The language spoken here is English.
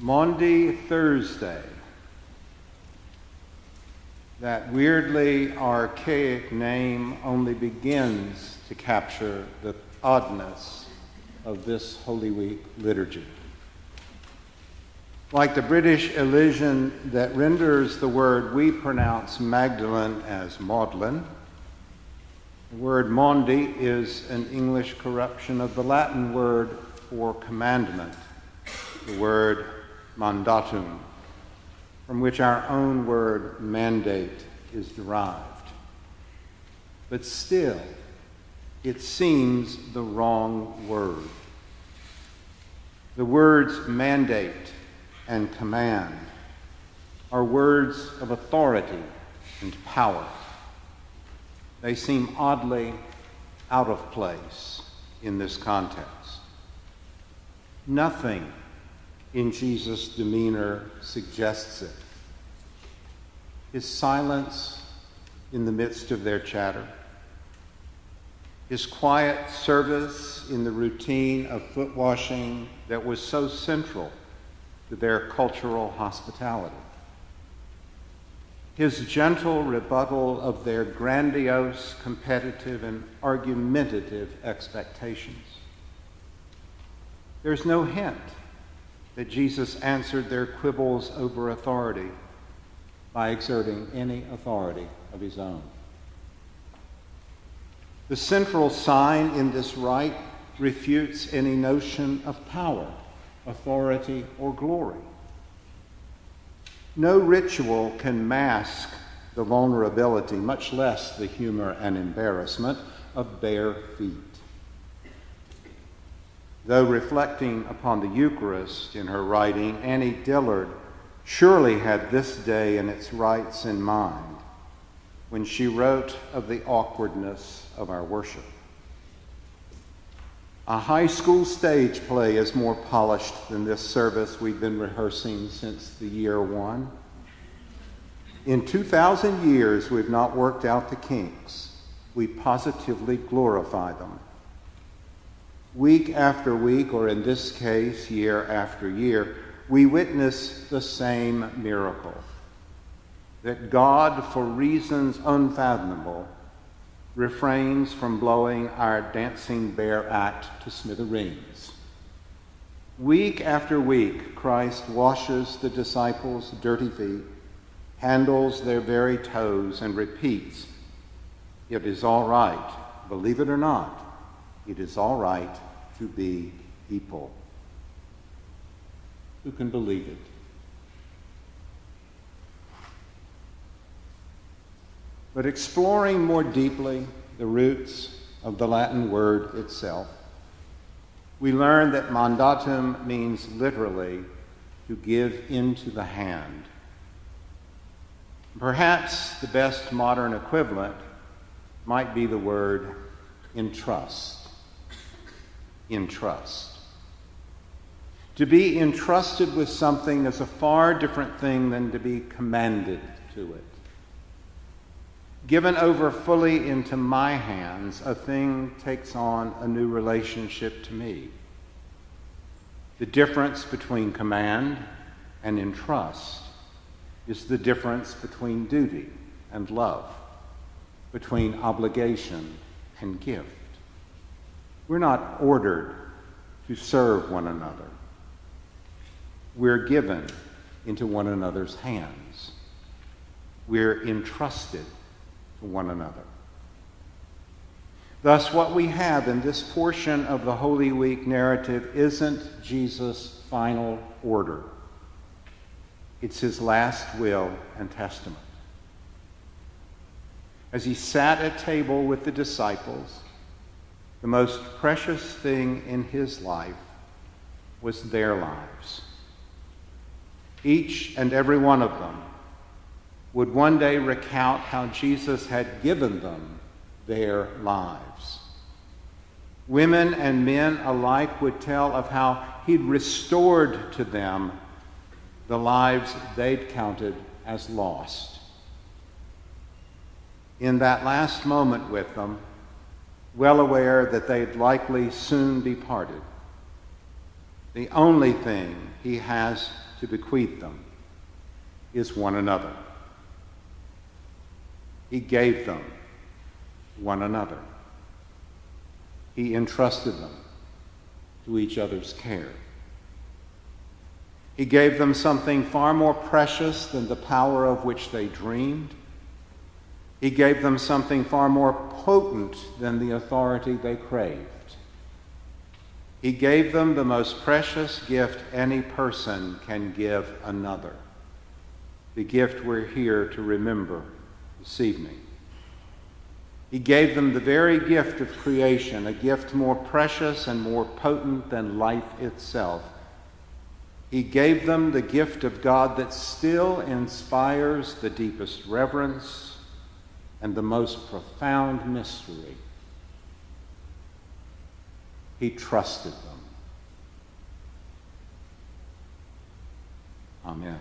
Maundy Thursday, that weirdly archaic name only begins to capture the oddness of this Holy Week liturgy. Like the British elision that renders the word we pronounce Magdalene as Maudlin, the word Maundy is an English corruption of the Latin word for commandment, the word mandatum, from which our own word mandate is derived. But still, it seems the wrong word. The words mandate and command are words of authority and power. They seem oddly out of place in this context. Nothing in Jesus' demeanor suggests it. His silence in the midst of their chatter, his quiet service in the routine of foot washing that was so central to their cultural hospitality, his gentle rebuttal of their grandiose, competitive, and argumentative expectations. There's no hint that Jesus answered their quibbles over authority by exerting any authority of his own. The central sign in this rite refutes any notion of power, authority, or glory. No ritual can mask the vulnerability, much less the humor and embarrassment, of bare feet. Though reflecting upon the Eucharist in her writing, Annie Dillard surely had this day and its rites in mind when she wrote of the awkwardness of our worship. A high school stage play is more polished than this service we've been rehearsing since the year one. In 2,000 years, we've not worked out the kinks. We positively glorify them. Week after week, or in this case, year after year, we witness the same miracle, that God, for reasons unfathomable, refrains from blowing our dancing bear act to smithereens. Week after week, Christ washes the disciples' dirty feet, handles their very toes, and repeats, "It is all right, believe it or not, it is all right to be people." Who can believe it? But exploring more deeply the roots of the Latin word itself, we learn that mandatum means literally to give into the hand. Perhaps the best modern equivalent might be the word entrust. Entrust. To be entrusted with something is a far different thing than to be commanded to it. Given over fully into my hands, a thing takes on a new relationship to me. The difference between command and entrust is the difference between duty and love, between obligation and gift. We're not ordered to serve one another. We're given into one another's hands. We're entrusted to one another. Thus, what we have in this portion of the Holy Week narrative isn't Jesus' final order. It's his last will and testament. As he sat at table with the disciples, the most precious thing in his life was their lives. Each and every one of them would one day recount how Jesus had given them their lives. Women and men alike would tell of how he'd restored to them the lives they'd counted as lost. In that last moment with them, well aware that they'd likely soon be parted, The only thing he has to bequeath them is one another. He gave them one another. He entrusted them to each other's care. He gave them something far more precious than the power of which they dreamed. He gave them something far more potent than the authority they craved. He gave them the most precious gift any person can give another, the gift we're here to remember this evening. He gave them the very gift of creation, a gift more precious and more potent than life itself. He gave them the gift of God that still inspires the deepest reverence and the most profound mystery. He trusted them. Amen.